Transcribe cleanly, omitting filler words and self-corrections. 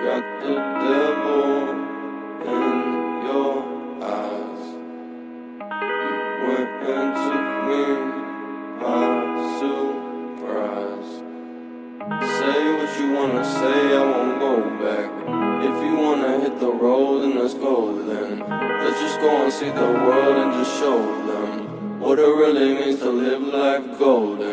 got the devil in your eyes. You went and took me by surprise. Say what you wanna say, I won't go back. If you wanna hit the road, then let's go then. Let's just go and see the world and just show them what it really means to live life golden.